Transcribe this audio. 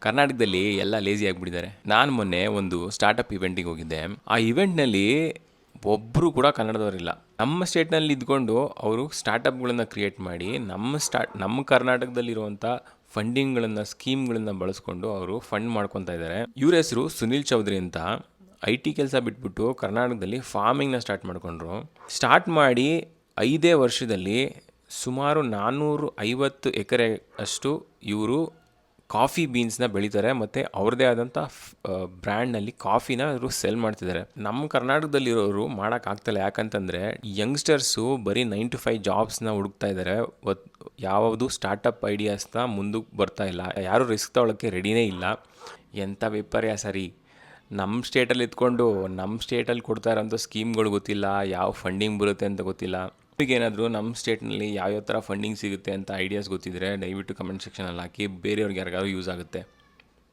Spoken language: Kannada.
ಕರ್ನಾಟಕದಲ್ಲಿ ಎಲ್ಲ ಲೇಜಿ ಆಗಿಬಿಟ್ಟಿದ್ದಾರೆ. ನಾನು ಮೊನ್ನೆ ಒಂದು ಸ್ಟಾರ್ಟಪ್ ಇವೆಂಟಿಗೆ ಹೋಗಿದ್ದೆ. ಆ ಇವೆಂಟ್ನಲ್ಲಿ ಒಬ್ಬರು ಕೂಡ ಕನ್ನಡದವರಿಲ್ಲ. ನಮ್ಮ ಸ್ಟೇಟ್ನಲ್ಲಿ ಇದ್ಕೊಂಡು ಅವರು ಸ್ಟಾರ್ಟಪ್ಗಳನ್ನು ಕ್ರಿಯೇಟ್ ಮಾಡಿ ನಮ್ಮ ಕರ್ನಾಟಕದಲ್ಲಿರುವಂಥ ಫಂಡಿಂಗ್ಗಳನ್ನು ಸ್ಕೀಮ್ಗಳನ್ನು ಬಳಸ್ಕೊಂಡು ಅವರು ಫಂಡ್ ಮಾಡ್ಕೊತಾ ಇದ್ದಾರೆ. ಇವ್ರ ಹೆಸರು ಸುನಿಲ್ ಚೌಧರಿ ಅಂತ. IT ಕೆಲಸ ಬಿಟ್ಬಿಟ್ಟು ಕರ್ನಾಟಕದಲ್ಲಿ ಫಾರ್ಮಿಂಗ್ನ ಸ್ಟಾರ್ಟ್ ಮಾಡಿಕೊಂಡ್ರು. ಸ್ಟಾರ್ಟ್ ಮಾಡಿ 5 ವರ್ಷದಲ್ಲಿ ಸುಮಾರು 450 ಎಕರೆ ಅಷ್ಟು ಇವರು ಕಾಫಿ ಬೀನ್ಸ್ನ ಬೆಳೀತಾರೆ ಮತ್ತು ಅವ್ರದ್ದೇ ಆದಂಥ ಬ್ರ್ಯಾಂಡ್ನಲ್ಲಿ ಕಾಫಿನ ಅವರು ಸೆಲ್ ಮಾಡ್ತಿದ್ದಾರೆ. ನಮ್ಮ ಕರ್ನಾಟಕದಲ್ಲಿರೋರು ಮಾಡೋಕ್ಕಾಗ್ತಾಯಿಲ್ಲ. ಯಾಕಂತಂದರೆ ಯಂಗ್ಸ್ಟರ್ಸು ಬರೀ 9 to 5 ಜಾಬ್ಸ್ನ ಹುಡುಕ್ತಾ ಇದ್ದಾರೆ. ಯಾವುದು ಸ್ಟಾರ್ಟಪ್ ಐಡಿಯಾಸ್ನ ಮುಂದಕ್ಕೆ ಬರ್ತಾ ಇಲ್ಲ. ಯಾರೂ ರಿಸ್ಕ್ ತೊಗೊಳಕ್ಕೆ ರೆಡಿನೇ ಇಲ್ಲ. ಎಂಥ ವಿಪರ್ಯಾಸ ರೀ. ನಮ್ಮ ಸ್ಟೇಟಲ್ಲಿ ಇದ್ಕೊಂಡು ನಮ್ಮ ಸ್ಟೇಟಲ್ಲಿ ಕೊಡ್ತಾ ಇರೋಂಥ ಸ್ಕೀಮ್ಗಳು ಗೊತ್ತಿಲ್ಲ, ಯಾವ ಫಂಡಿಂಗ್ ಬರುತ್ತೆ ಅಂತ ಗೊತ್ತಿಲ್ಲ. ಏನಾದರೂ ನಮ್ಮ ಸ್ಟೇಟ್ನಲ್ಲಿ ಯಾವ್ಯಾವ ಥರ ಫಂಡಿಂಗ್ ಸಿಗುತ್ತೆ ಅಂತ ಐಡಿಯಾಸ್ ಗೊತ್ತಿದ್ದರೆ ದಯವಿಟ್ಟು ಕಮೆಂಟ್ ಸೆಕ್ಷನಲ್ಲಿ ಹಾಕಿ. ಬೇರೆಯವ್ರಿಗೆ ಯಾರಿಗಾದ್ರು ಯೂಸ್ ಆಗುತ್ತೆ.